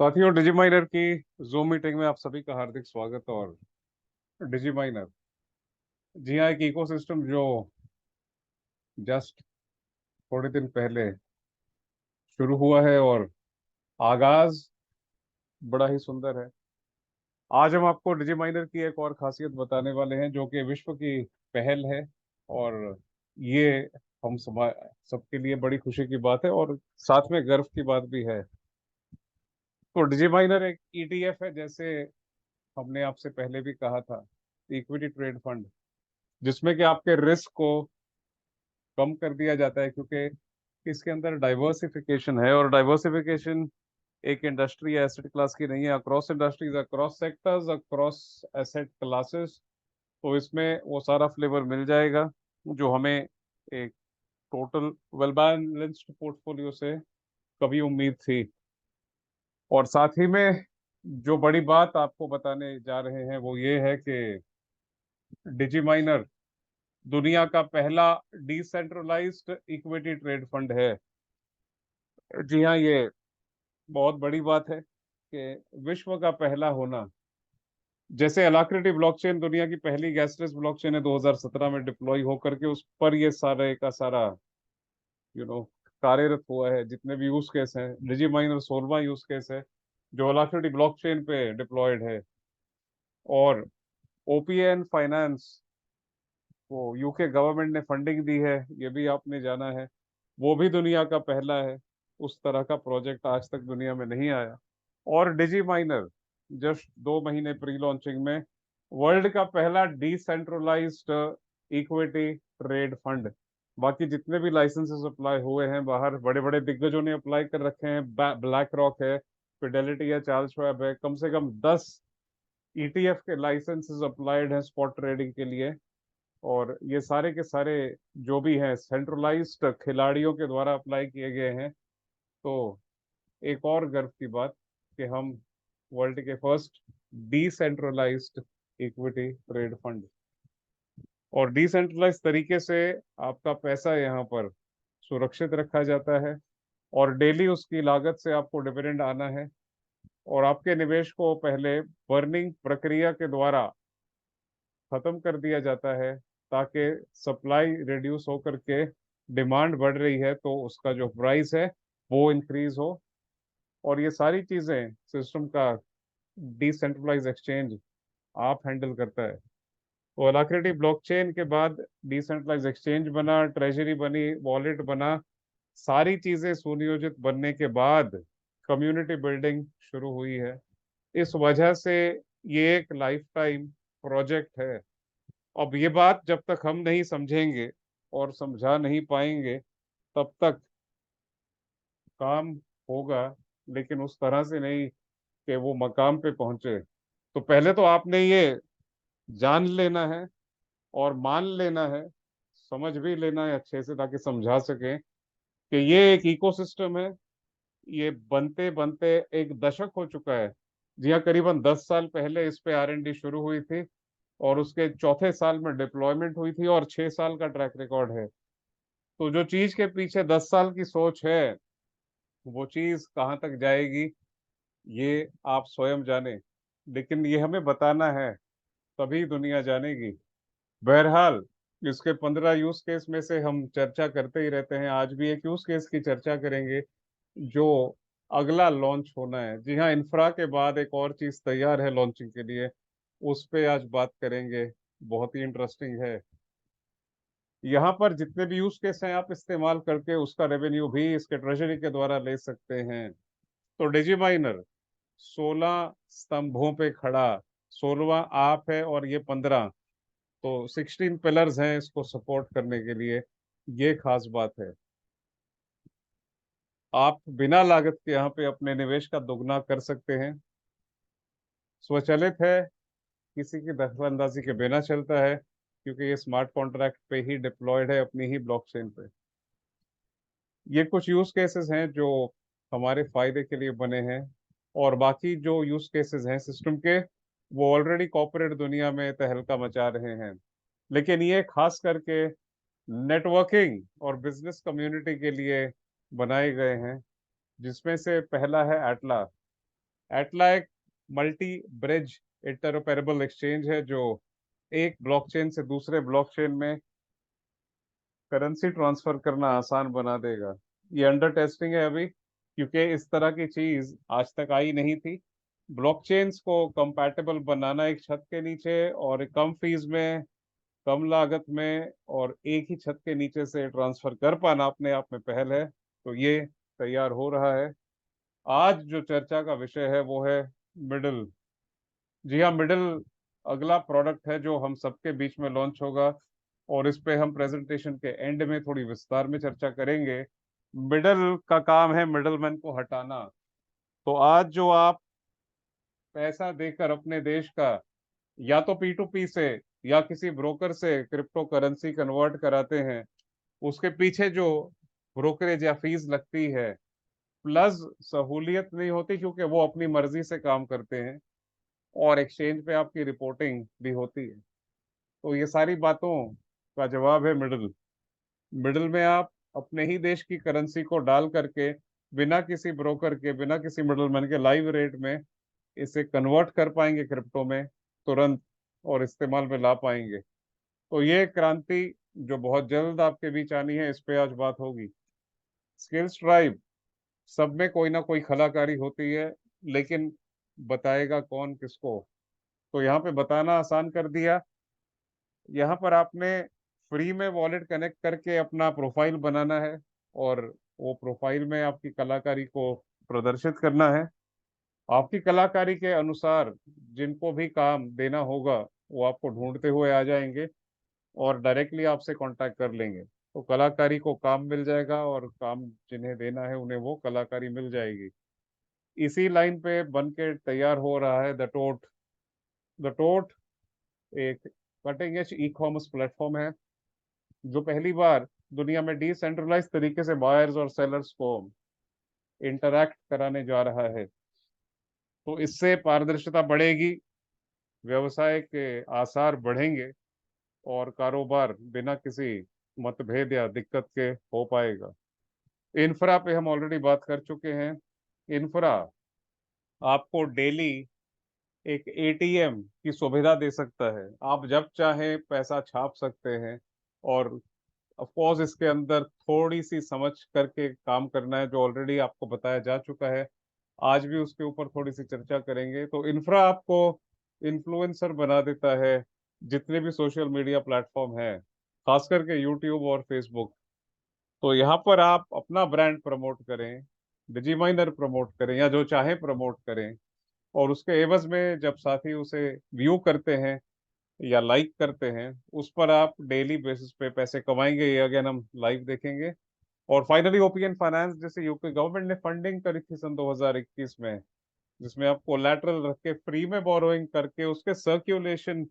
साथियों, डिजीमाइनर की zoom meeting में आप सभी का हार्दिक स्वागत। और डिजीमाइनर, जी हाँ, एक इकोसिस्टम जो जस्ट थोड़े दिन पहले शुरू हुआ है और आगाज बड़ा ही सुंदर है। आज हम आपको डिजीमाइनर की एक और खासियत बताने वाले हैं जो कि विश्व की पहल है। और ये हम सबके लिए बड़ी खुशी की बात है और साथ में गर्व की बात भी है। तो डिजीमाइनर एक ईटीएफ है, जैसे हमने आपसे पहले भी कहा था, इक्विटी ट्रेड फंड, जिसमें कि आपके रिस्क को कम कर दिया जाता है, क्योंकि इसके अंदर डाइवर्सिफिकेशन है। और डाइवर्सिफिकेशन एक इंडस्ट्री या एसेट क्लास की नहीं है, across industries, across sectors, across asset classes. तो इसमें वो सारा फ्लेवर मिल जाएगा जो हमें एक टोटल वेल बैलेंस्ड पोर्टफोलियो से कभी उम्मीद थी। और साथ ही में जो बड़ी बात आपको बताने जा रहे हैं वो ये है कि डिजीमाइनर दुनिया का पहला डिसेंट्रलाइज्ड इक्विटी ट्रेड फंड है। जी हाँ, ये बहुत बड़ी बात है कि विश्व का पहला होना। जैसे अलाक्रिटी ब्लॉकचेन दुनिया की पहली गैसलेस ब्लॉकचेन है, 2017 में डिप्लॉय होकर के उस पर ये सारे का सारा यू नो कार्यरत हुआ है। जितने भी यूज केस हैं, डिजीमाइनर 16वां यूज केस है जो अलाक्रिटी ब्लॉकचेन पे डिप्लॉयड है। और ओपीएन फाइनेंस, वो यूके गवर्नमेंट ने फंडिंग दी है, ये भी आपने जाना है। वो भी दुनिया का पहला है, उस तरह का प्रोजेक्ट आज तक दुनिया में नहीं आया। और डिजी माइनर जस्ट 2 महीने प्री लॉन्चिंग में वर्ल्ड का पहला डिसेंट्रलाइज्ड इक्विटी ट्रेड फंड। बाकी जितने भी लाइसेंसेस अप्लाई हुए हैं बाहर, बड़े बड़े दिग्गजों ने अप्लाई कर रखे हैं, ब्लैक रॉक है, फिडेलिटी है, चार्ल्स श्वाब है, कम से कम 10 ईटीएफ के लाइसेंसेस अप्लाइड हैं स्पॉट ट्रेडिंग के लिए। और ये सारे के सारे जो भी हैं सेंट्रलाइज्ड खिलाड़ियों के द्वारा अप्लाई किए गए हैं। तो एक और गर्व की बात कि हम वर्ल्ड के first decentralized equity trade fund. और डिसेंट्रलाइज तरीके से आपका पैसा यहाँ पर सुरक्षित रखा जाता है और डेली उसकी लागत से आपको डिविडेंड आना है। और आपके निवेश को पहले बर्निंग प्रक्रिया के द्वारा खत्म कर दिया जाता है, ताकि सप्लाई रिड्यूस होकर के डिमांड बढ़ रही है तो उसका जो प्राइस है वो इंक्रीज हो। और ये सारी चीजें सिस्टम का डिसेंट्रलाइज एक्सचेंज आप हैंडल करता है। तो अलाक्रिटी ब्लॉकचेन के बाद डिसेंट्रलाइज एक्सचेंज बना, ट्रेजरी बनी, वॉलेट बना, सारी चीजें सुनियोजित बनने के बाद कम्युनिटी बिल्डिंग शुरू हुई है। इस वजह से ये एक लाइफ टाइम प्रोजेक्ट है। अब ये बात जब तक हम नहीं समझेंगे और समझा नहीं पाएंगे, तब तक काम होगा, लेकिन उस तरह से नहीं कि वो मकाम पे पहुंचे। तो पहले तो आपने ये जान लेना है और मान लेना है, समझ भी लेना है अच्छे से, ताकि समझा सकें कि ये एक इकोसिस्टम है। ये बनते बनते एक दशक हो चुका है। जी हाँ, करीबन 10 साल पहले इस पे आरएनडी शुरू हुई थी और उसके चौथे साल में डिप्लॉयमेंट हुई थी और 6 साल का ट्रैक रिकॉर्ड है। तो जो चीज के पीछे 10 साल की सोच है, वो चीज कहाँ तक जाएगी ये आप स्वयं जाने, लेकिन ये हमें बताना है, तभी दुनिया जानेगी। बहरहाल, इसके 15 यूज केस में से हम चर्चा करते ही रहते हैं। आज भी एक यूज केस की चर्चा करेंगे जो अगला लॉन्च होना है। जी हाँ, इंफ्रा के बाद एक और चीज तैयार है लॉन्चिंग के लिए, उस पे आज बात करेंगे। बहुत ही इंटरेस्टिंग है। यहाँ पर जितने भी यूज केस हैं आप इस्तेमाल करके उसका रेवेन्यू भी इसके ट्रेजरी के द्वारा ले सकते हैं। तो डिजीमाइनर 16 स्तंभों पे खड़ा, 16वां आप है और ये 15, तो 16 पिलर्स हैं इसको सपोर्ट करने के लिए। ये खास बात है। आप बिना लागत के यहाँ पे अपने निवेश का दोगुना कर सकते हैं। स्वचालित है, किसी की दखलंदाजी के बिना चलता है, क्योंकि ये स्मार्ट कॉन्ट्रैक्ट पे ही डिप्लॉयड है, अपनी ही ब्लॉकचेन पे। ये कुछ यूज केसेस हैं जो हमारे फायदे के लिए बने हैं। और बाकी जो यूज केसेस हैं सिस्टम के, वो ऑलरेडी कॉर्पोरेट दुनिया में तहलका मचा रहे हैं। लेकिन ये खास करके नेटवर्किंग और बिजनेस कम्युनिटी के लिए बनाए गए हैं, जिसमें से पहला है एटला। एटला एक मल्टी ब्रिज इंटरऑपरेबल एक्सचेंज है जो एक ब्लॉकचेन से दूसरे ब्लॉकचेन में करेंसी ट्रांसफर करना आसान बना देगा। ये अंडर टेस्टिंग है अभी, क्योंकि इस तरह की चीज आज तक आई नहीं थी। ब्लॉकचेन्स को कंपैटिबल बनाना एक छत के नीचे और कम फीस में, कम लागत में और एक ही छत के नीचे से ट्रांसफर कर पाना अपने आप में पहल है। तो ये तैयार हो रहा है। आज जो चर्चा का विषय है वो है मिडल। जी हाँ, मिडल अगला प्रोडक्ट है जो हम सबके बीच में लॉन्च होगा, और इस पे हम प्रेजेंटेशन के एंड में थोड़ी विस्तार में चर्चा करेंगे। मिडल का काम है मिडलमैन को हटाना। तो आज जो आप पैसा देकर अपने देश का या तो P2P से या किसी ब्रोकर से क्रिप्टो करेंसी कन्वर्ट कराते हैं, उसके पीछे जो ब्रोकरेज या फीस लगती है, प्लस सहूलियत नहीं होती क्योंकि वो अपनी मर्जी से काम करते हैं, और एक्सचेंज पे आपकी रिपोर्टिंग भी होती है। तो ये सारी बातों का जवाब है मिडल। मिडल में आप अपने ही देश की करेंसी को डाल करके बिना किसी ब्रोकर के, बिना किसी मिडलमैन के लाइव रेट में इसे कन्वर्ट कर पाएंगे क्रिप्टो में तुरंत, और इस्तेमाल में ला पाएंगे। तो ये क्रांति जो बहुत जल्द आपके बीच आनी है, इस पे आज बात होगी। स्किल्स ट्राइब, सब में कोई ना कोई कलाकारी होती है, लेकिन बताएगा कौन किसको? तो यहाँ पे बताना आसान कर दिया। यहाँ पर आपने फ्री में वॉलेट कनेक्ट करके अपना प्रोफाइल बनाना है, और वो प्रोफाइल में आपकी कलाकारी को प्रदर्शित करना है। आपकी कलाकारी के अनुसार जिनको भी काम देना होगा वो आपको ढूंढते हुए आ जाएंगे और डायरेक्टली आपसे कांटेक्ट कर लेंगे। तो कलाकारी को काम मिल जाएगा, और काम जिन्हें देना है उन्हें वो कलाकारी मिल जाएगी। इसी लाइन पे बन के तैयार हो रहा है द टोट। द टोट एक cutting edge e commerce platform है जो पहली बार दुनिया में डिसेंट्रलाइज तरीके से बायर्स और सेलर्स को इंटरैक्ट कराने जा रहा है। तो इससे पारदर्शिता बढ़ेगी, व्यवसाय के आसार बढ़ेंगे, और कारोबार बिना किसी मतभेद या दिक्कत के हो पाएगा। इंफ्रा पे हम ऑलरेडी बात कर चुके हैं। इंफ्रा आपको डेली एक एटीएम की सुविधा दे सकता है। आप जब चाहें पैसा छाप सकते हैं, और ऑफ कोर्स इसके अंदर थोड़ी सी समझ करके काम करना है, जो ऑलरेडी आपको बताया जा चुका है। आज भी उसके ऊपर थोड़ी सी चर्चा करेंगे। तो इंफ्रा आपको इन्फ्लुएंसर बना देता है। जितने भी सोशल मीडिया प्लेटफॉर्म हैं, खास करके यूट्यूब और फेसबुक, तो यहाँ पर आप अपना ब्रांड प्रमोट करें, डिजीमाइनर प्रमोट करें या जो चाहे प्रमोट करें, और उसके एवज में जब साथी उसे व्यू करते हैं या लाइक करते हैं, उस पर आप डेली बेसिस पे पैसे कमाएंगे। ये अगेन हम लाइव देखेंगे। और फाइनली ओपियन फाइनेंस, जैसे यूपी गवर्नमेंट ने फंडिंग करी थी सन 2021 में, जिसमें आप कोलैटरल रख के फ्री में बोरोइंग करके उसके सर्क्यूलेशन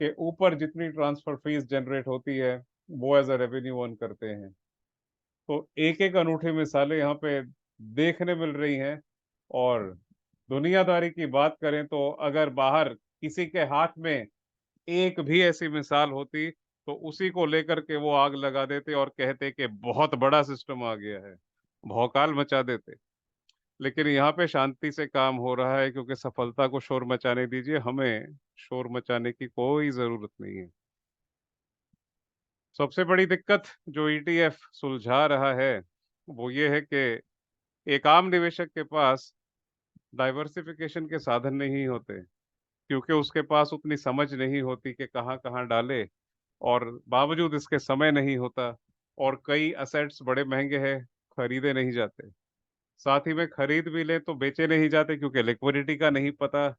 के ऊपर जितनी ट्रांसफर फीस जनरेट होती है वो एज अ रेवेन्यू अर्न करते हैं। तो एक एक अनूठी मिसालें यहाँ पे देखने मिल रही हैं। और दुनियादारी की बात करें तो अगर बाहर किसी के हाथ में एक भी ऐसी मिसाल होती, तो उसी को लेकर के वो आग लगा देते और कहते कि बहुत बड़ा सिस्टम आ गया है, भौकाल मचा देते। लेकिन यहाँ पे शांति से काम हो रहा है, क्योंकि सफलता को शोर मचाने दीजिए, हमें शोर मचाने की कोई जरूरत नहीं है। सबसे बड़ी दिक्कत जो ईटीएफ सुलझा रहा है वो ये है कि एक आम निवेशक के पास डाइवर्सिफिकेशन के साधन नहीं होते, क्योंकि उसके पास उतनी समझ नहीं होती कि कहाँ कहाँ डाले, और बावजूद इसके समय नहीं होता, और कई असेट्स बड़े महंगे हैं, खरीदे नहीं जाते। साथ ही में खरीद भी ले तो बेचे नहीं जाते, क्योंकि लिक्विडिटी का नहीं पता,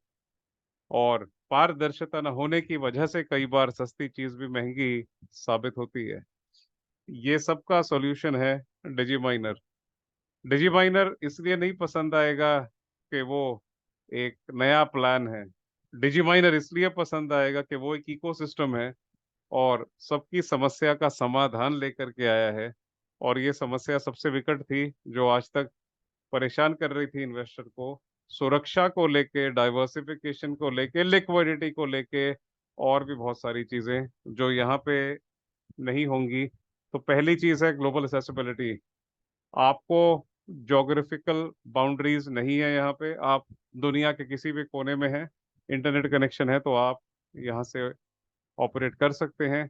और पारदर्शिता न होने की वजह से कई बार सस्ती चीज भी महंगी साबित होती है। ये सब का सॉल्यूशन है डिजीमाइनर। डिजीमाइनर इसलिए नहीं पसंद आएगा कि वो एक नया प्लान है, डिजीमाइनर इसलिए पसंद आएगा कि वो एक इकोसिस्टम है और सबकी समस्या का समाधान लेकर के आया है। और ये समस्या सबसे विकट थी जो आज तक परेशान कर रही थी इन्वेस्टर को, सुरक्षा को लेके, डाइवर्सिफिकेशन को लेके, लिक्विडिटी को लेके, और भी बहुत सारी चीजें जो यहाँ पे नहीं होंगी। तो पहली चीज है ग्लोबल एक्सेसिबिलिटी। आपको ज्योग्राफिकल बाउंड्रीज नहीं है यहाँ पे, आप दुनिया के किसी भी कोने में है, इंटरनेट कनेक्शन है, तो आप यहाँ से ऑपरेट कर सकते हैं।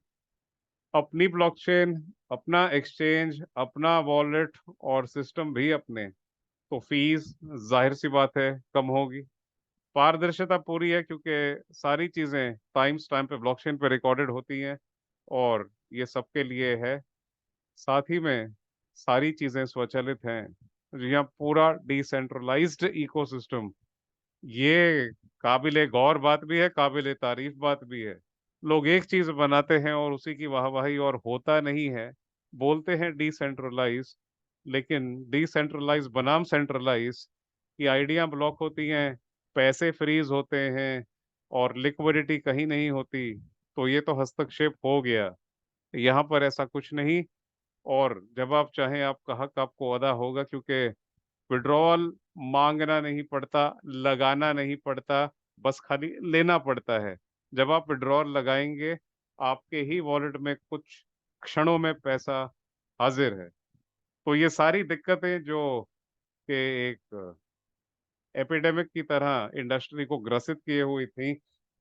अपनी ब्लॉकचेन, अपना एक्सचेंज, अपना वॉलेट और सिस्टम भी अपने, तो फीस जाहिर सी बात है कम होगी। पारदर्शिता पूरी है क्योंकि सारी चीजें टाइम स्टैम्प पे ब्लॉकचेन पे रिकॉर्डेड होती हैं और ये सबके लिए है। साथ ही में सारी चीजें स्वचालित हैं। जी हाँ, पूरा डिसेंट्रलाइज्ड इकोसिस्टम, ये काबिले गौर बात भी है, काबिले तारीफ बात भी है। लोग एक चीज बनाते हैं और उसी की वाहवाही और होता नहीं है। बोलते हैं डिसेंट्रलाइज, लेकिन डिसेंट्रलाइज बनाम सेंट्रलाइज की आइडिया ब्लॉक होती हैं, पैसे फ्रीज होते हैं और लिक्विडिटी कहीं नहीं होती। तो ये तो हस्तक्षेप हो गया। यहाँ पर ऐसा कुछ नहीं। और जब आप चाहें आपका हक आपको अदा होगा, क्योंकि विड्रॉल मांगना नहीं पड़ता, लगाना नहीं पड़ता, बस खाली लेना पड़ता है। जब आप विड्रॉल लगाएंगे, आपके ही वॉलेट में कुछ क्षणों में पैसा हाजिर है। तो ये सारी दिक्कतें जो कि एक एपिडेमिक की तरह इंडस्ट्री को ग्रसित किए हुई थी,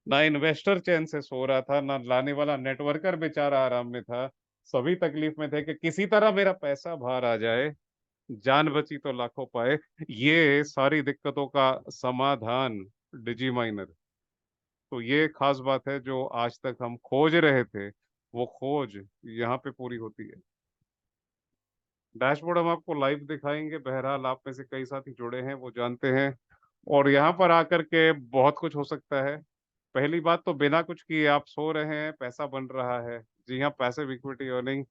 ना इन्वेस्टर चैन से सो रहा था, ना लाने वाला नेटवर्कर बेचारा आराम में था। सभी तकलीफ में थे कि किसी तरह मेरा पैसा बाहर आ जाए, जान बची तो लाखों पाए। ये सारी दिक्कतों का समाधान डिजी माइनर। तो ये खास बात है, जो आज तक हम खोज रहे थे, वो खोज यहाँ पे पूरी होती है। डैशबोर्ड हम आपको लाइव दिखाएंगे, बहरहाल आप में से कई साथी जुड़े हैं, वो जानते हैं। और यहाँ पर आकर के बहुत कुछ हो सकता है। पहली बात तो बिना कुछ किए आप सो रहे हैं, पैसा बन रहा है। जी हाँ, पैसिव इक्विटी अर्निंग।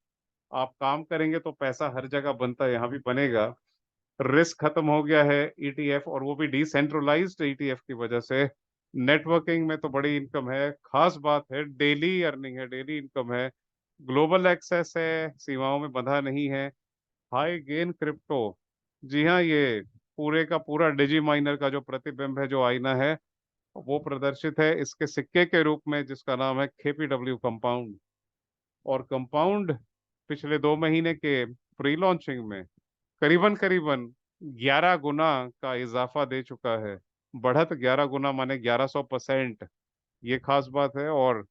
आप काम करेंगे तो पैसा हर जगह बनता है, यहाँ भी बनेगा। रिस्क खत्म हो गया है ईटीएफ, और वो भी डिसेंट्रलाइज्ड ईटीएफ की वजह से। नेटवर्किंग में तो बड़ी इनकम है, खास बात है डेली अर्निंग है, डेली इनकम है। ग्लोबल एक्सेस है, सीमाओं में बंधा नहीं है। High gain crypto. जी हाँ, ये पूरे का पूरा डिजी माइनर का जो प्रतिबिंब है, जो आईना है, वो प्रदर्शित है इसके सिक्के के रूप में, जिसका नाम है केपीडब्ल्यू कंपाउंड। और कंपाउंड पिछले 2 महीने के प्री लॉन्चिंग में करीबन करीबन 11 गुना का इजाफा दे चुका है। बढ़त 11 गुना माने 1100%। ये खास बात है। और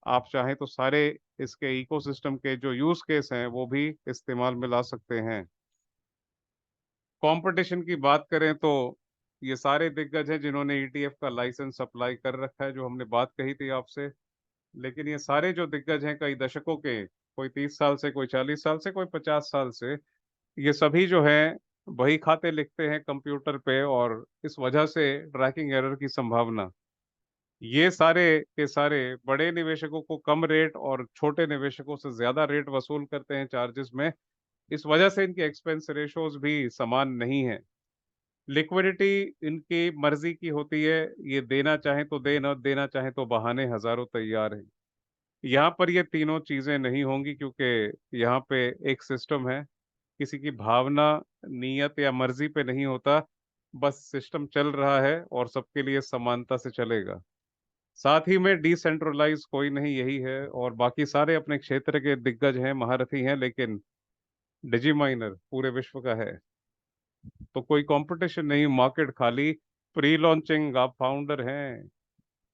आप चाहें तो सारे इसके इकोसिस्टम के जो यूज केस हैं, वो भी इस्तेमाल में ला सकते हैं। कंपटीशन की बात करें तो ये सारे दिग्गज हैं जिन्होंने ईटीएफ का लाइसेंस अप्लाई कर रखा है, जो हमने बात कही थी आपसे। लेकिन ये सारे जो दिग्गज हैं, कई दशकों के, कोई 30 साल से, कोई 40 साल से, कोई 50 साल से, ये सभी जो हैं वही खाते लिखते हैं कंप्यूटर पे, और इस वजह से ट्रैकिंग एरर की संभावना। ये सारे के सारे बड़े निवेशकों को कम रेट और छोटे निवेशकों से ज्यादा रेट वसूल करते हैं चार्जेस में। इस वजह से इनके एक्सपेंस रेशोज भी समान नहीं है। लिक्विडिटी इनकी मर्जी की होती है, ये देना चाहे तो दे, न देना चाहे तो बहाने हजारों तैयार हैं। यहाँ पर ये तीनों चीजें नहीं होंगी, क्योंकि यहाँ पे एक सिस्टम है। किसी की भावना, नीयत या मर्जी पे नहीं होता, बस सिस्टम चल रहा है और सबके लिए समानता से चलेगा। साथ ही में डिसेंट्रलाइज कोई नहीं, यही है। और बाकी सारे अपने क्षेत्र के दिग्गज हैं, महारथी हैं, लेकिन डिजी माइनर पूरे विश्व का है। तो कोई कंपटीशन नहीं, मार्केट खाली, प्री लॉन्चिंग, आप फाउंडर हैं,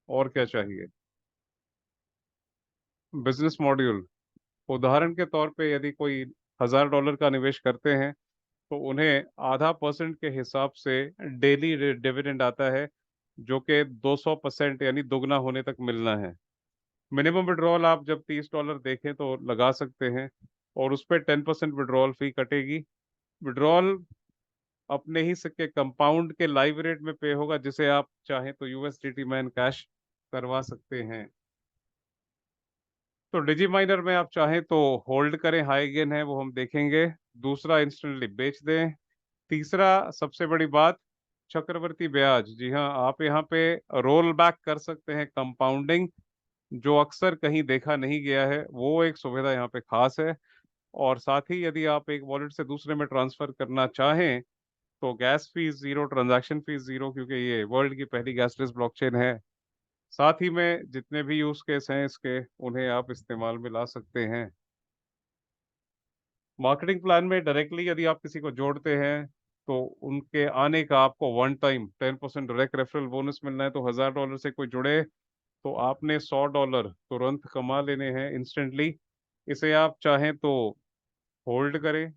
और क्या चाहिए। बिजनेस मॉड्यूल, उदाहरण के तौर पे यदि कोई $1000 का निवेश करते हैं, तो उन्हें ½ % के हिसाब से डेली डिविडेंड आता है, जो कि 200% यानी दुगना होने तक मिलना है। मिनिमम विड्रॉल आप जब $30 देखें तो लगा सकते हैं, और उस पर 10% विड्रॉल फी कटेगी। विड्रॉल अपने ही सिक्के कंपाउंड के लाइव रेट में पे होगा, जिसे आप चाहें तो यूएसडीटी में कैश करवा सकते हैं। तो डिजी माइनर में आप चाहें तो होल्ड करें, हाई गेन है वो हम देखेंगे। दूसरा, इंस्टेंटली बेच दें। तीसरा, सबसे बड़ी बात, चक्रवर्ती ब्याज। जी हाँ, आप यहाँ पे रोल बैक कर सकते हैं कंपाउंडिंग, जो अक्सर कहीं देखा नहीं गया है, वो एक सुविधा यहाँ पे खास है। और साथ ही यदि आप एक वॉलेट से दूसरे में ट्रांसफर करना चाहें, तो gas fees zero, transaction fees zero, क्योंकि ये वर्ल्ड की पहली गैसलेस ब्लॉकचेन है। साथ ही में जितने भी यूज केस हैं इसके, उन्हें आप इस्तेमाल में ला सकते हैं। मार्केटिंग प्लान में डायरेक्टली यदि आप किसी को जोड़ते हैं, तो उनके आने का आपको one time 10% direct referral bonus मिलना है। तो $1000 से कोई जुड़े तो आपने $100 तुरंत कमा लेने हैं इंस्टेंटली। इसे आप चाहें तो होल्ड करें,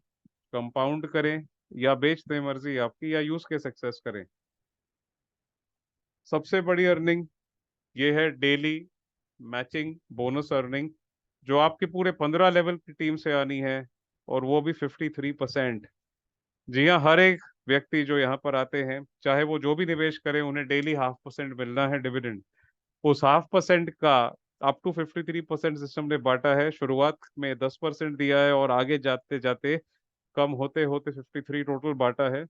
कंपाउंड करें या बेच दें, मर्जी आपकी, या यूज के सक्सेस करें। सबसे बड़ी अर्निंग ये है डेली मैचिंग बोनस अर्निंग, जो आपके पूरे 15 लेवल की टीम से आनी है, और वो भी 53%। जी हाँ, हर एक व्यक्ति जो यहाँ पर आते हैं, चाहे वो जो भी निवेश करें, उन्हें डेली 0.5% मिलना है डिविडेंड। उस 0.5% का अप टू 53% सिस्टम ने बांटा है। शुरुआत में 10% दिया है और आगे जाते जाते कम होते होते 53 टोटल बांटा है।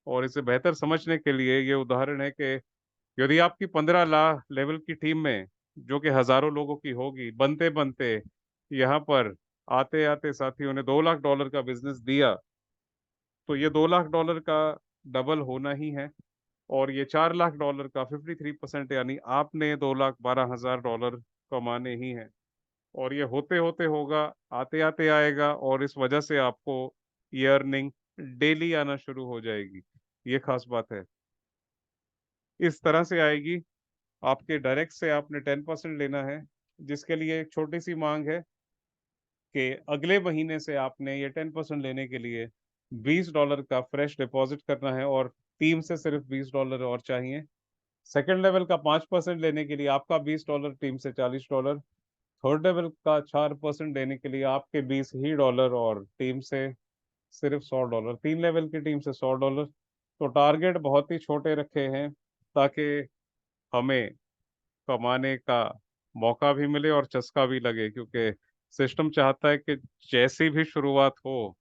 और इसे बेहतर समझने के लिए ये उदाहरण है कि यदि आपकी 15 लाख लेवल की टीम में, जो कि हजारों लोगों की होगी, बनते बनते यहाँ पर आते आते साथियों ने $2 लाख का बिजनेस दिया, तो ये $2 लाख का डबल होना ही है। और ये $4 लाख का 53%, यानी आपने $2,12,000 कमाने ही हैं। और ये होते होते होगा, आते आते आएगा, और इस वजह से आपको ये अर्निंग डेली आना शुरू हो जाएगी। ये खास बात है। इस तरह से आएगी। आपके डायरेक्ट से आपने 10% लेना है, जिसके लिए एक छोटी सी मांग है कि अगले महीने से आपने ये 10% लेने के लिए $20 का फ्रेश डिपॉजिट करना है, और टीम से सिर्फ $20 और चाहिए। सेकंड लेवल का 5% लेने के लिए आपका $20, टीम से $40। थर्ड लेवल का 4% लेने के लिए आपके $20 और टीम से सिर्फ $100। तीन लेवल की टीम से $100। तो टारगेट बहुत ही छोटे रखे हैं, ताकि हमें कमाने का मौका भी मिले और चस्का भी लगे, क्योंकि सिस्टम चाहता है कि जैसी भी शुरुआत हो,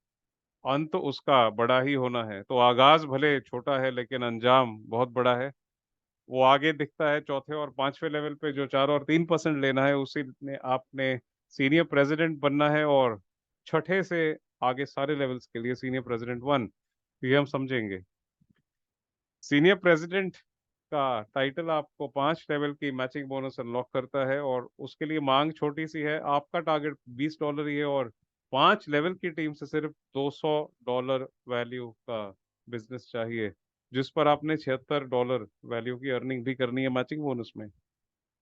अंत उसका बड़ा ही होना है। तो आगाज भले छोटा है, लेकिन अंजाम बहुत बड़ा है। वो आगे दिखता है चौथे और पांचवें लेवल पे। जो 4 और 3% लेना है, उसी ने आपने सीनियर प्रेसिडेंट बनना है, और छठे से आगे सारे लेवल्स के लिए सीनियर प्रेसिडेंट 1, ये हम समझेंगे। सीनियर प्रेसिडेंट का टाइटल आपको 5 लेवल की मैचिंग बोनस अनलॉक करता है, और उसके लिए मांग छोटी सी है। आपका टारगेट $20 ही है, और 5 लेवल की टीम से सिर्फ $200 वैल्यू का बिजनेस चाहिए, जिस पर आपने $76 वैल्यू की अर्निंग भी करनी है मैचिंग बोनस में।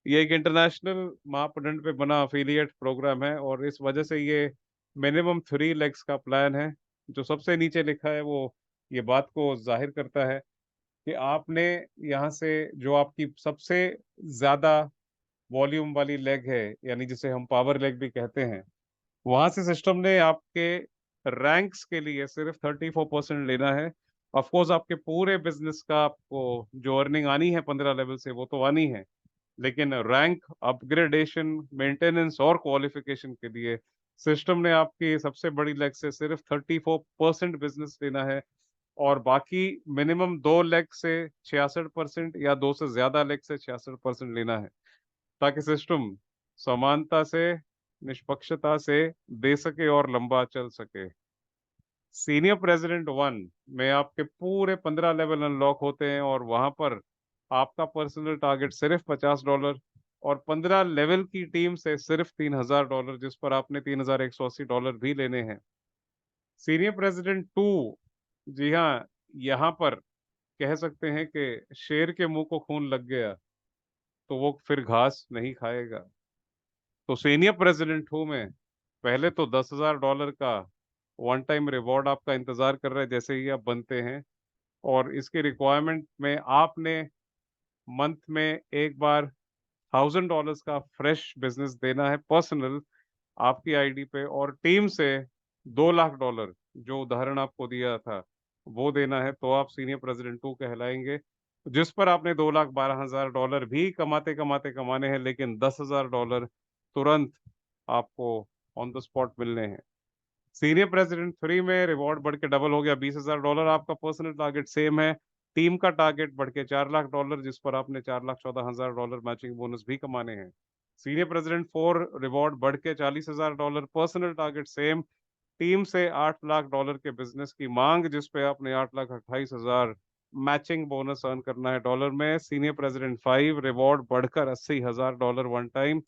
ये एक इंटरनेशनल मापदंड पे बना अफिलिएट प्रोग्राम है, और इस वजह से ये मिनिमम 3 लेग्स का प्लान है। जो सबसे नीचे लिखा है वो ये बात को जाहिर करता है कि आपने यहाँ से जो आपकी सबसे ज्यादा वॉल्यूम वाली लेग है, यानी जिसे हम पावर लेग भी कहते हैं, वहां से सिस्टम ने आपके रैंक्स के लिए सिर्फ 34% लेना है। ऑफ कोर्स आपके पूरे बिजनेस का आपको जो अर्निंग आनी है 15 लेवल से, वो तो आनी है, लेकिन रैंक अपग्रेडेशन, मेंटेनेंस और क्वालिफिकेशन के लिए सिस्टम ने आपकी सबसे बड़ी लेग से सिर्फ 34% बिजनेस लेना है। और बाकी मिनिमम 2 लेग से 66%, या 2 से ज्यादा लेग से 66% लेना है, ताकि सिस्टम समानता से, निष्पक्षता से दे सके और लंबा चल सके। सीनियर प्रेसिडेंट 1 में आपके पूरे 15 लेवल अनलॉक होते हैं, और वहां पर आपका पर्सनल टारगेट सिर्फ $50, और 15 लेवल की टीम से सिर्फ $3000, जिस पर आपने $3180 भी लेने हैं। सीनियर प्रेसिडेंट 2, जी हाँ, यहाँ पर कह सकते हैं कि शेर के मुंह को खून लग गया तो वो फिर घास नहीं खाएगा। तो सीनियर प्रेसिडेंट हूँ मैं। पहले तो $10,000 का वन टाइम रिवॉर्ड आपका इंतजार कर रहा है जैसे ही आप बनते हैं। और इसकी रिक्वायरमेंट में आपने मंथ में एक बार $1000 का फ्रेश बिजनेस देना है, पर्सनल, आपकी आईडी पे, और टीम से $2 लाख, जो उदाहरण आपको दिया था, वो देना है। तो आप सीनियर प्रेसिडेंट 2 कहलाएंगे, जिस पर आपने $2,12,000 भी कमाते कमाते कमाने हैं, लेकिन $10,000 तुरंत आपको ऑन द स्पॉट मिलने हैं। सीनियर प्रेसिडेंट 3 में रिवॉर्ड बढ़ के डबल हो गया, $20,000। आपका पर्सनल टारगेट सेम है। टीम का टारगेट बढ़ के $4 लाख, जिस पर आपने $4,14,000 मैचिंग बोनस भी कमाने हैं। सीनियर प्रेसिडेंट 4 रिवॉर्ड बढ़ के $40,000, पर्सनल टारगेट सेम। टीम से $8 लाख के बिजनेस की मांग, जिस पे आपने 8,28,000 मैचिंग बोनस अर्न करना है डॉलर में। सीनियर प्रेसिडेंट 5 रिवॉर्ड बढ़कर $80,000 वन टाइम।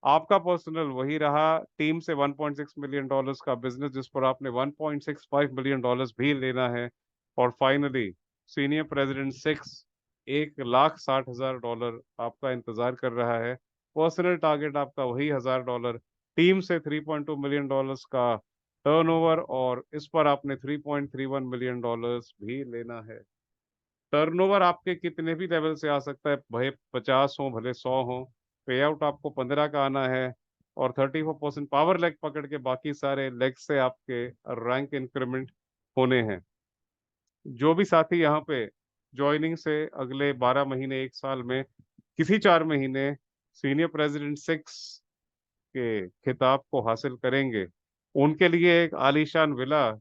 आपका पर्सनल वही रहा, टीम से $1.6 मिलियन का बिजनेस, जिस पर आपने $1.65 मिलियन भी लेना है। और फाइनली सीनियर प्रेसिडेंट 6, $1,60,000 आपका इंतजार कर रहा है। पर्सनल टारगेट आपका वही $1,000, टीम से $3.2 मिलियन का टर्नओवर, और इस पर आपने $3.31 मिलियन भी लेना है। टर्नओवर आपके कितने भी लेवल से आ सकता है, भले 50 हो भले 100 हो। पे आउट आपको 15 का आना है, और 34% पावर लेग पकड़ के बाकी सारे लेग से आपके रैंक इंक्रीमेंट होने हैं। जो भी साथी यहाँ पे ज्वाइनिंग से अगले 12 महीने 1 साल में किसी 4 महीने सीनियर प्रेसिडेंट 6 के खिताब को हासिल करेंगे, उनके लिए एक आलीशान विला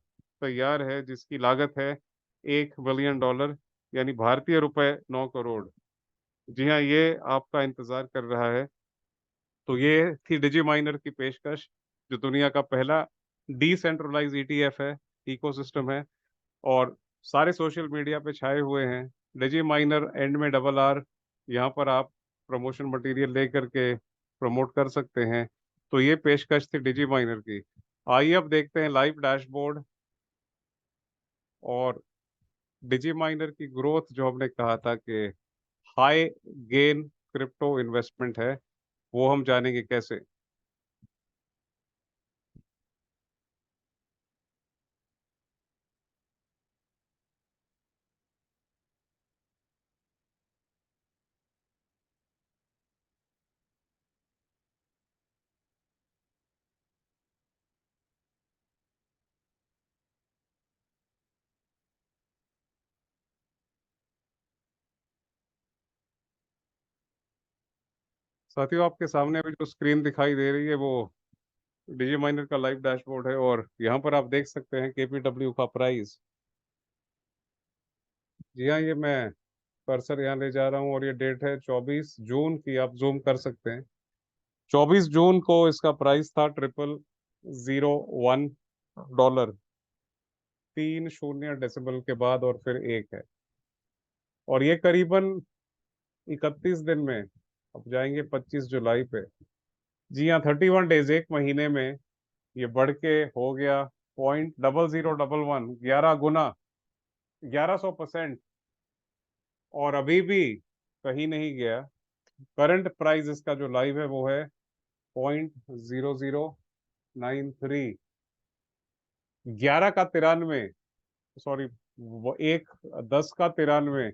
तैयार है जिसकी लागत है $1 बिलियन, यानी भारतीय रुपए 9 करोड़। जी हाँ, ये आपका इंतजार कर रहा है। तो ये थी डिजी माइनर की पेशकश, जो दुनिया का पहला डिसेंट्रलाइज ईटीएफ है, इकोसिस्टम है, और सारे सोशल मीडिया पे छाए हुए हैं। डिजी माइनर एंड में डबल आर, यहाँ पर आप प्रमोशन मटेरियल लेकर के प्रमोट कर सकते हैं। तो ये पेशकश थी डिजी माइनर की। आइए अब देखते हैं लाइव डैशबोर्ड और डिजी माइनर की ग्रोथ, जो हमने कहा था कि हाई गेन क्रिप्टो इन्वेस्टमेंट है, वो हम जानेंगे कैसे। साथियों, आपके सामने अभी जो स्क्रीन दिखाई दे रही है वो डिजी माइनर का लाइव डैशबोर्ड है, और यहाँ पर आप देख सकते हैं केपीडब्ल्यू का प्राइस। जी हाँ, ये मैं कर्सर यहाँ ले जा रहा हूँ, और ये डेट है 24 जून की, आप जूम कर सकते हैं। 24 जून को इसका प्राइस था $0001। 3 शून्य डेसिमल के बाद और फिर एक है, और ये करीबन 31 दिन में अब जाएंगे 25 जुलाई पे। जी हाँ, 31 डेज, एक महीने में ये बढ़ के हो गया 0.0011, 11 गुना, 1100%। और अभी भी कहीं नहीं गया। करंट प्राइस इसका जो लाइव है वो है 0.0093। 11 का 93, सॉरी, वो एक 10 का 93,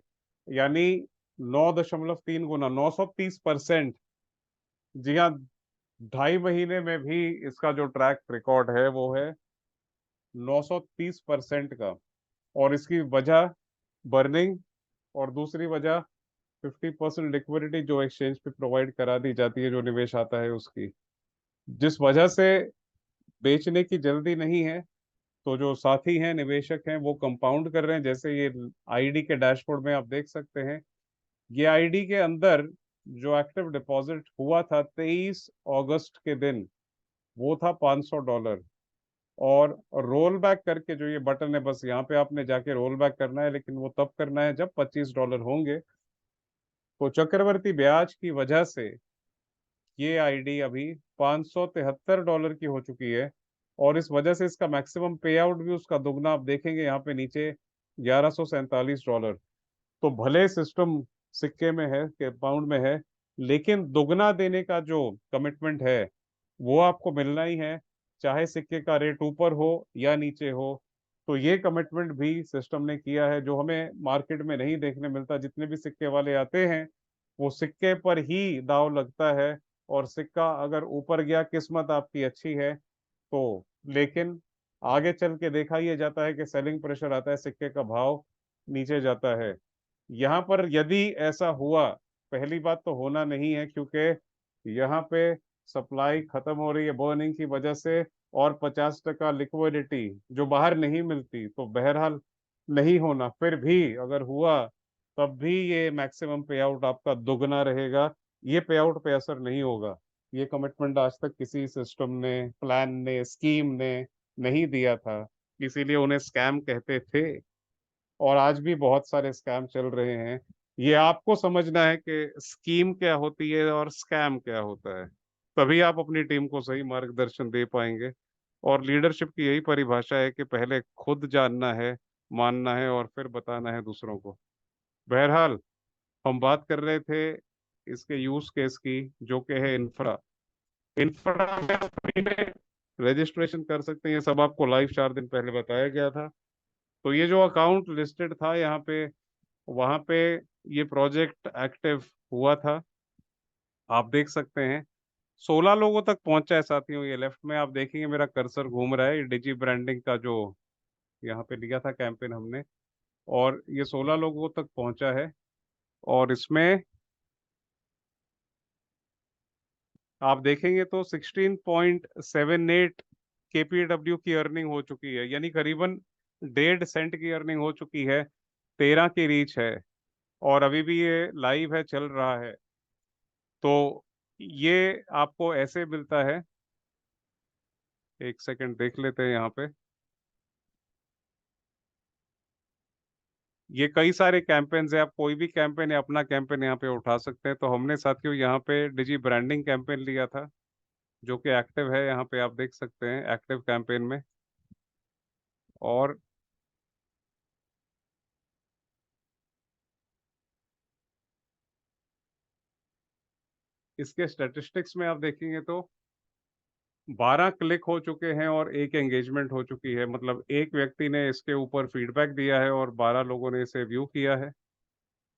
यानी 9.3 गुना, 930%। जी हाँ, 2.5 महीने में भी इसका जो ट्रैक रिकॉर्ड है वो है 930% का। और इसकी वजह बर्निंग, और दूसरी वजह 50% लिक्विडिटी जो एक्सचेंज पे प्रोवाइड करा दी जाती है जो निवेश आता है उसकी, जिस वजह से बेचने की जल्दी नहीं है। तो जो साथी हैं, निवेशक हैं, वो कंपाउंड कर रहे हैं। जैसे ये आईडी के डैशबोर्ड में आप देख सकते हैं, ये आईडी के अंदर जो एक्टिव डिपॉजिट हुआ था 23 अगस्त के दिन, वो था $500। और रोल बैक करके जो ये बटन है, बस यहाँ पे आपने जाके रोल बैक करना है, लेकिन वो तब करना है जब $25 होंगे। तो चक्रवर्ती ब्याज की वजह से ये आईडी अभी $573 की हो चुकी है, और इस वजह से इसका मैक्सिमम पे आउट भी उसका दुगना आप देखेंगे यहाँ पे नीचे, $1147। तो भले सिस्टम सिक्के में है, के पाउंड में है, लेकिन दुगना देने का जो कमिटमेंट है वो आपको मिलना ही है, चाहे सिक्के का रेट ऊपर हो या नीचे हो। तो ये कमिटमेंट भी सिस्टम ने किया है, जो हमें मार्केट में नहीं देखने मिलता। जितने भी सिक्के वाले आते हैं, वो सिक्के पर ही दाव लगता है, और सिक्का अगर ऊपर गया, किस्मत आपकी अच्छी है तो, लेकिन आगे चल के देखा यह जाता है कि सेलिंग प्रेशर आता है, सिक्के का भाव नीचे जाता है। यहाँ पर यदि ऐसा हुआ, पहली बात तो होना नहीं है, क्योंकि यहाँ पे सप्लाई खत्म हो रही है बर्निंग की वजह से, और 50% लिक्विडिटी जो बाहर नहीं मिलती, तो बहरहाल नहीं होना। फिर भी अगर हुआ, तब भी ये मैक्सिमम पे आउट आपका दुगना रहेगा। ये पे आउट पे असर नहीं होगा। ये कमिटमेंट आज तक किसी सिस्टम ने, प्लान ने, स्कीम ने नहीं दिया था, इसीलिए उन्हें स्कैम कहते थे। और आज भी बहुत सारे स्कैम चल रहे हैं। ये आपको समझना है कि स्कीम क्या होती है और स्कैम क्या होता है, तभी आप अपनी टीम को सही मार्गदर्शन दे पाएंगे। और लीडरशिप की यही परिभाषा है कि पहले खुद जानना है, मानना है और फिर बताना है दूसरों को। बहरहाल, हम बात कर रहे थे इसके यूज केस की, जो कि है इंफ्रा। इंफ्रा में आप फ्री में रजिस्ट्रेशन कर सकते हैं, ये सब आपको लाइव 4 दिन पहले बताया गया था। तो ये जो अकाउंट लिस्टेड था यहाँ पे, वहां पे ये प्रोजेक्ट एक्टिव हुआ था। आप देख सकते हैं 16 लोगों तक पहुंचा है साथियों। ये लेफ्ट में आप देखेंगे मेरा कर्सर घूम रहा है, ये डिजी ब्रांडिंग का जो यहाँ पे लिया था कैंपेन हमने, और ये 16 लोगों तक पहुंचा है। और इसमें आप देखेंगे तो 16.78 केपीडब्ल्यू की अर्निंग हो चुकी है, यानी करीबन 1.5 सेंट की अर्निंग हो चुकी है। 13 की रीच है, और अभी भी ये लाइव है, चल रहा है। तो ये आपको ऐसे मिलता है। एक सेकंड देख लेते हैं यहाँ पे। ये कई सारे कैंपेन्स है, आप कोई भी कैंपेन या अपना कैंपेन यहाँ पे उठा सकते हैं। तो हमने साथियों यहाँ पे डिजी ब्रांडिंग कैंपेन लिया था, जो कि एक्टिव है। यहाँ पे आप देख सकते हैं एक्टिव कैंपेन में। और इसके स्टैटिस्टिक्स में आप देखेंगे तो 12 क्लिक हो चुके हैं और एक एंगेजमेंट हो चुकी है। मतलब एक व्यक्ति ने इसके ऊपर फीडबैक दिया है और 12 लोगों ने इसे व्यू किया है,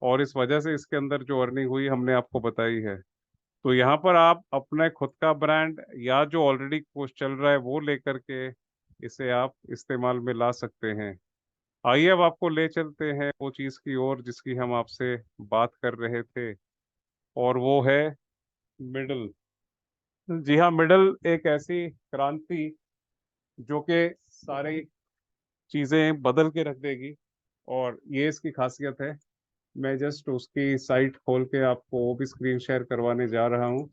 और इस वजह से इसके अंदर जो अर्निंग हुई हमने आपको बताई है। तो यहाँ पर आप अपने खुद का ब्रांड या जो ऑलरेडी कुछ चल रहा है वो लेकर के इसे आप इस्तेमाल में ला सकते हैं। आइए अब आपको ले चलते हैं वो चीज़ की ओर जिसकी हम आपसे बात कर रहे थे, और वो है मिडल। जी हाँ, मिडल एक ऐसी क्रांति जो कि सारी चीजें बदल के रख देगी, और ये इसकी खासियत है। मैं जस्ट उसकी साइट खोल के आपको वो भी स्क्रीन शेयर करवाने जा रहा हूँ।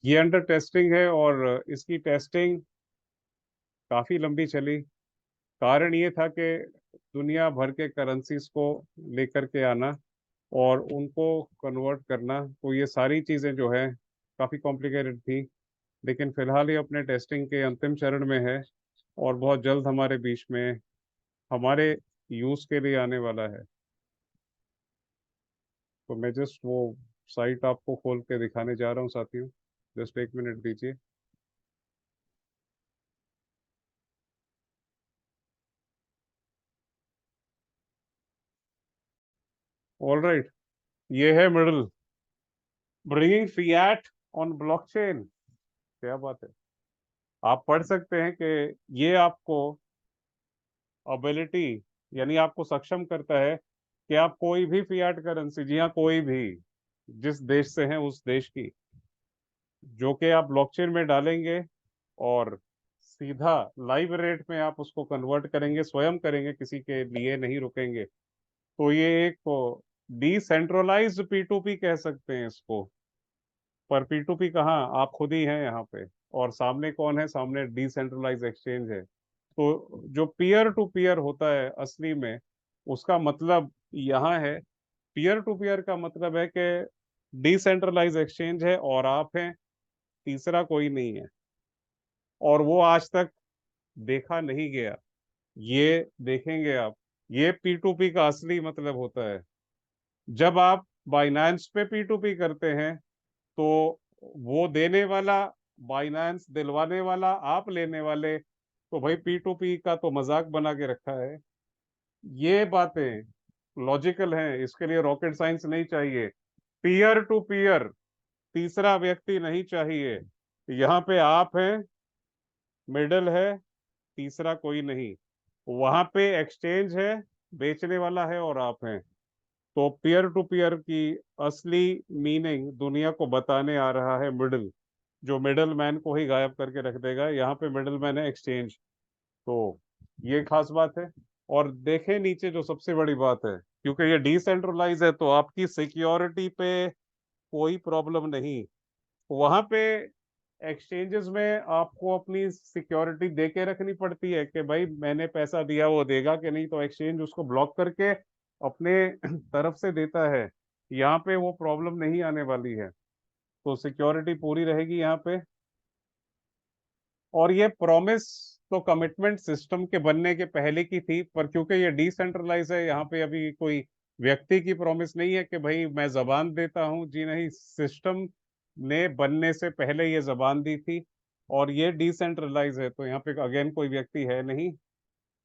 ये अंडर टेस्टिंग है, और इसकी टेस्टिंग काफी लंबी चली। कारण ये था कि दुनिया भर के करेंसीज को लेकर के आना और उनको कन्वर्ट करना, तो ये सारी चीजें जो है काफी कॉम्प्लिकेटेड थी। लेकिन फिलहाल ये अपने टेस्टिंग के अंतिम चरण में है, और बहुत जल्द हमारे बीच में हमारे यूज के लिए आने वाला है। तो मैं जस्ट वो साइट आपको खोल के दिखाने जा रहा हूँ साथियों। जस्ट एक मिनट दीजिए। ऑल राइट, ये है middle, bringing fiat on blockchain. क्या बात है। आप पढ़ सकते हैं कि ये आपको अबिलिटी, यानी आपको सक्षम करता है कि आप कोई भी फिएट करेंसी, जी हाँ कोई भी, जिस देश से हैं उस देश की, जो कि आप ब्लॉकचेन में डालेंगे और सीधा लाइव रेट में आप उसको कन्वर्ट करेंगे, स्वयं करेंगे, किसी के लिए नहीं रुकेंगे। तो ये एक डिसेंट्रलाइज्ड P2P कह सकते हैं इसको। पर P2P कहाँ, आप खुद ही हैं यहाँ पे। और सामने कौन है, सामने डिसेंट्रलाइज एक्सचेंज है। तो जो पीयर टू पीयर होता है असली में, उसका मतलब यहाँ है। पीयर टू पीयर का मतलब है कि डिसेंट्रलाइज एक्सचेंज है और आप हैं, तीसरा कोई नहीं है। और वो आज तक देखा नहीं गया, ये देखेंगे आप। ये P2P का असली मतलब होता है। जब आप बाइनेंस पे P2P करते हैं, तो वो देने वाला बाइनेंस, दिलवाने वाला आप, लेने वाले। तो भाई P2P का तो मजाक बना के रखा है। ये बातें लॉजिकल हैं, इसके लिए रॉकेट साइंस नहीं चाहिए। पीयर टू पीयर, तीसरा व्यक्ति नहीं चाहिए। यहाँ पे आप हैं, मिडल है, तीसरा कोई नहीं। वहां पे एक्सचेंज है, बेचने वाला है, और आप हैं। तो पीयर टू पीयर की असली मीनिंग दुनिया को बताने आ रहा है मिडल, जो मिडल मैन को ही गायब करके रख देगा। यहाँ पे मिडल मैन है एक्सचेंज। तो ये खास बात है। और देखें नीचे, जो सबसे बड़ी बात है, क्योंकि ये डिसेंट्रलाइज है तो आपकी सिक्योरिटी पे कोई प्रॉब्लम नहीं। वहां पे एक्सचेंजेस में आपको अपनी सिक्योरिटी दे के रखनी पड़ती है कि भाई मैंने पैसा दिया, वो देगा कि नहीं, तो एक्सचेंज उसको ब्लॉक करके अपने तरफ से देता है। यहाँ पे वो प्रॉब्लम नहीं आने वाली है। तो सिक्योरिटी पूरी रहेगी यहाँ पे। और ये प्रॉमिस तो कमिटमेंट सिस्टम के बनने के पहले की थी, पर क्योंकि ये डिसेंट्रलाइज है, यहाँ पे अभी कोई व्यक्ति की प्रॉमिस नहीं है कि भाई मैं जबान देता हूँ, जी नहीं, सिस्टम ने बनने से पहले ये जबान दी थी। और ये डिसेंट्रलाइज है, तो यहाँ पे अगेन कोई व्यक्ति है नहीं।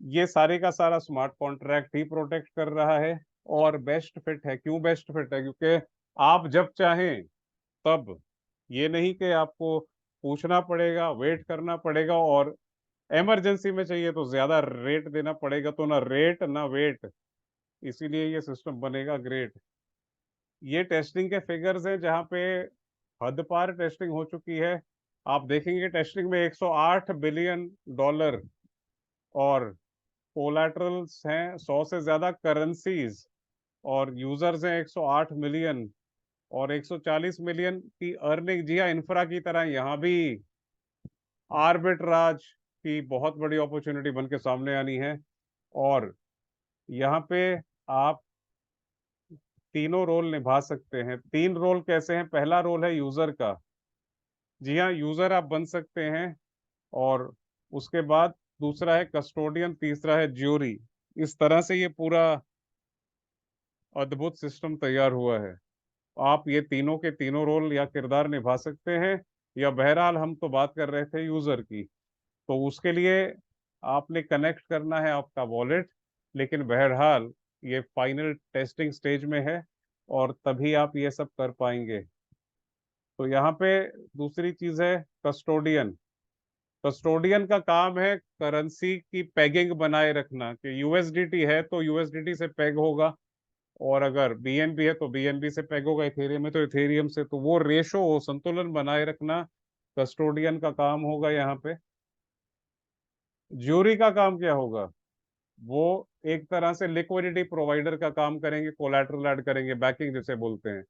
ये सारे का सारा स्मार्ट कॉन्ट्रैक्ट ही प्रोटेक्ट कर रहा है। और बेस्ट फिट है, क्यों बेस्ट फिट है? क्योंकि आप जब चाहें तब, ये नहीं कि आपको पूछना पड़ेगा, वेट करना पड़ेगा, और इमरजेंसी में चाहिए तो ज्यादा रेट देना पड़ेगा। तो ना रेट ना वेट, इसीलिए ये सिस्टम बनेगा ग्रेट। ये टेस्टिंग के फिगर्स हैं जहाँ पे हद पार टेस्टिंग हो चुकी है। आप देखेंगे टेस्टिंग में 108 बिलियन डॉलर, और कोलैटरल्स हैं 100 से ज्यादा करेंसीज, और यूजर्स हैं 108 मिलियन, और 140 मिलियन की अर्निंग। जी हाँ, इंफ्रा की तरह यहाँ भी आर्बिट्राज की बहुत बड़ी अपॉर्चुनिटी बन के सामने आनी है। और यहाँ पे आप तीनों रोल निभा सकते हैं। तीन रोल कैसे हैं? पहला रोल है यूजर का। जी हाँ, यूजर आप बन सकते हैं। और उसके बाद दूसरा है कस्टोडियन, तीसरा है ज्यूरी। इस तरह से ये पूरा अद्भुत सिस्टम तैयार हुआ है। आप ये तीनों के तीनों रोल या किरदार निभा सकते हैं। या बहरहाल हम तो बात कर रहे थे यूजर की, तो उसके लिए आपने कनेक्ट करना है आपका वॉलेट। लेकिन बहरहाल ये फाइनल टेस्टिंग स्टेज में है, और तभी आप ये सब कर पाएंगे। तो यहाँ पे दूसरी चीज है कस्टोडियन। कस्टोडियन का काम है करेंसी की पेगिंग बनाए रखना, कि यूएसडीटी है तो यूएसडीटी से पेग होगा, और अगर बीएनबी है तो बीएनबी से पेग होगा, इथेरियम है तो इथेरियम से। तो वो रेशो, संतुलन बनाए रखना कस्टोडियन का काम होगा यहाँ पे। ज्यूरी का काम क्या होगा? वो एक तरह से लिक्विडिटी प्रोवाइडर का काम करेंगे, कोलैटरल ऐड करेंगे, बैकिंग जिसे बोलते हैं।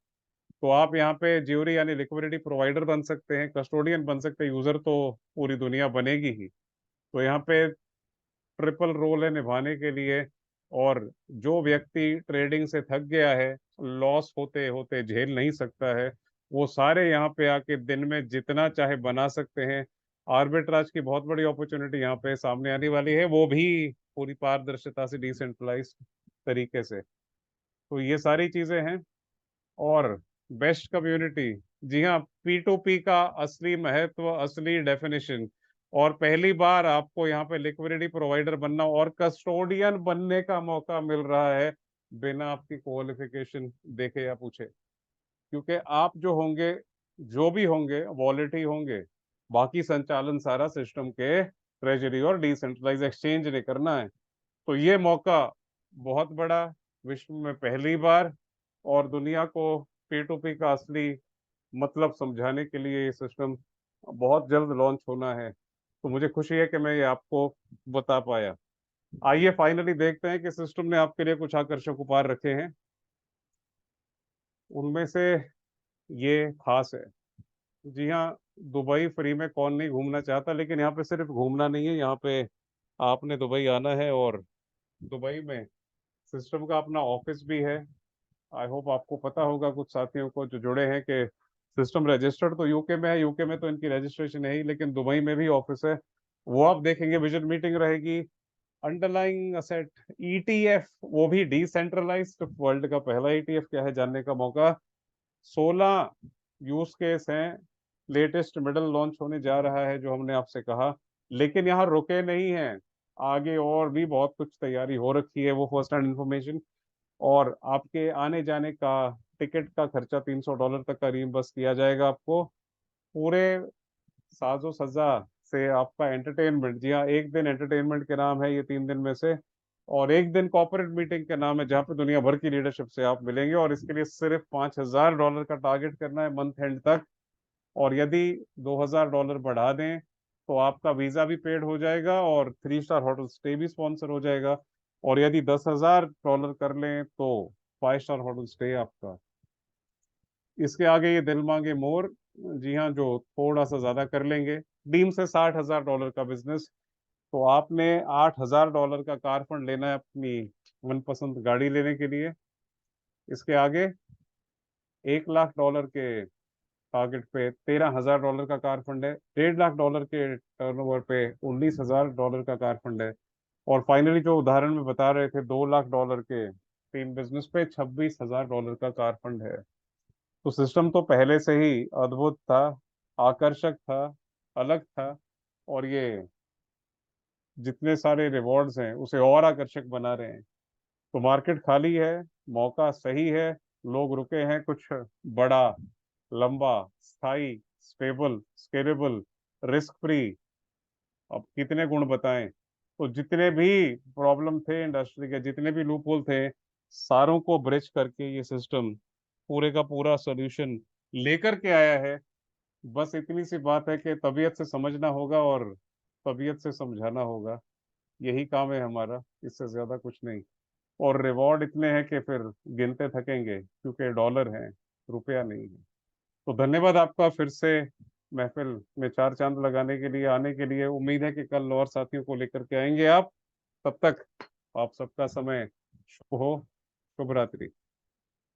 तो आप यहाँ पे ज्यूरी यानी लिक्विडिटी प्रोवाइडर बन सकते हैं, कस्टोडियन बन सकते हैं, यूजर तो पूरी दुनिया बनेगी ही। तो यहाँ पे ट्रिपल रोल है निभाने के लिए। और जो व्यक्ति ट्रेडिंग से थक गया है, लॉस होते होते झेल नहीं सकता है, वो सारे यहाँ पे आके दिन में जितना चाहे बना सकते हैं। आर्बिट्राज की बहुत बड़ी अपॉर्चुनिटी यहाँ पे सामने आने वाली है, वो भी पूरी पारदर्शिता से, डिसेंट्रलाइज तरीके से। तो ये सारी चीजें हैं। और बेस्ट कम्युनिटी, जी हाँ, पी टू पी का असली महत्व, असली डेफिनेशन। और पहली बार आपको यहाँ पे लिक्विडिटी प्रोवाइडर बनना और कस्टोडियन बनने का मौका मिल रहा है, बिना आपकी क्वालिफिकेशन देखे या पूछे। क्योंकि आप जो होंगे, जो भी होंगे, वॉलेट ही होंगे। बाकी संचालन सारा सिस्टम के ट्रेजरी और डिसेंट्रलाइज एक्सचेंज ने करना है। तो ये मौका बहुत बड़ा, विश्व में पहली बार, और दुनिया को पी टू पी का असली मतलब समझाने के लिए ये सिस्टम बहुत जल्द लॉन्च होना है। तो मुझे खुशी है कि मैं ये आपको बता पाया। आइए फाइनली देखते हैं कि सिस्टम ने आपके लिए कुछ आकर्षक उपहार रखे हैं। उनमें से ये खास है। जी हाँ, दुबई फ्री में कौन नहीं घूमना चाहता, लेकिन यहाँ पे सिर्फ घूमना नहीं है, यहाँ पे आपने दुबई आना है। और दुबई में सिस्टम का अपना ऑफिस भी है। आई होप आपको पता होगा, कुछ साथियों को जो जुड़े हैं, कि सिस्टम रजिस्टर्ड तो यूके में है, यूके में तो इनकी रजिस्ट्रेशन है ही, लेकिन दुबई में भी ऑफिस है। वो आप देखेंगे, विजिट मीटिंग रहेगी। अंडरलाइंग असेट ईटीएफ, वो भी डिसेंट्रलाइज्ड, वर्ल्ड का पहला ईटीएफ क्या है जानने का मौका। 16 यूज केस हैं। लेटेस्ट मिडल लॉन्च होने जा रहा है, जो हमने आपसे कहा। लेकिन यहाँ रुके नहीं हैं, आगे और भी बहुत कुछ तैयारी हो रखी है, वो फर्स्ट हैंड इंफॉर्मेशन। और आपके आने जाने का टिकट का खर्चा $300 तक का रीइंबर्स किया जाएगा आपको। पूरे साजो सज्जा से आपका एंटरटेनमेंट, जी हाँ, एक दिन एंटरटेनमेंट के नाम है ये 3 दिन में से। और एक दिन कॉर्पोरेट मीटिंग के नाम है, जहाँ पे दुनिया भर की लीडरशिप से आप मिलेंगे। और इसके लिए सिर्फ $5000 का टारगेट करना है मंथ एंड तक। और यदि $2000 बढ़ा दें तो आपका वीजा भी पेड हो जाएगा, और 3 स्टार होटल स्टे भी स्पॉन्सर हो जाएगा। और यदि $10,000 कर लें तो 5 स्टार होटल स्टे आपका। इसके आगे ये दिल मांगे मोर, जी हाँ, जो थोड़ा सा ज्यादा कर लेंगे, डीम से $60,000 का बिजनेस। तो आपने $8000 का कार फंड लेना है अपनी मनपसंद गाड़ी लेने के लिए। इसके आगे $1 लाख के टारगेट पे, $13,000 का कार फंड है, $1.5 लाख के टर्नओवर पे $19,000 का कार फंड है, और फाइनली जो उदाहरण में बता रहे थे $2 लाख के टीम बिजनेस पे $26,000 का कार फंड है। तो सिस्टम तो पहले से ही अद्भुत था, आकर्षक था, अलग था, और ये जितने सारे रिवॉर्ड्स हैं उसे और आकर्षक बना रहे हैं। तो मार्केट खाली है, मौका सही है, लोग रुके हैं कुछ बड़ा, लंबा, स्थाई, स्टेबल, स्केलेबल, रिस्क फ्री। अब कितने गुण बताएं। तो जितने भी प्रॉब्लम थे इंडस्ट्री के, जितने भी लूप होल थे, सारों को ब्रिज करके ये सिस्टम पूरे का पूरा सॉल्यूशन लेकर के आया है। बस इतनी सी बात है कि तबीयत से समझना होगा और तबीयत से समझाना होगा। यही काम है हमारा, इससे ज्यादा कुछ नहीं। और रिवॉर्ड इतने हैं कि फिर गिनते थकेंगे, क्योंकि डॉलर हैं, रुपया नहीं है। तो धन्यवाद आपका फिर से महफिल में चार चांद लगाने के लिए, आने के लिए। उम्मीद है कि कल और साथियों को लेकर के आएंगे आप। तब तक आप सबका समय शुभ हो। शुभ रात्रि।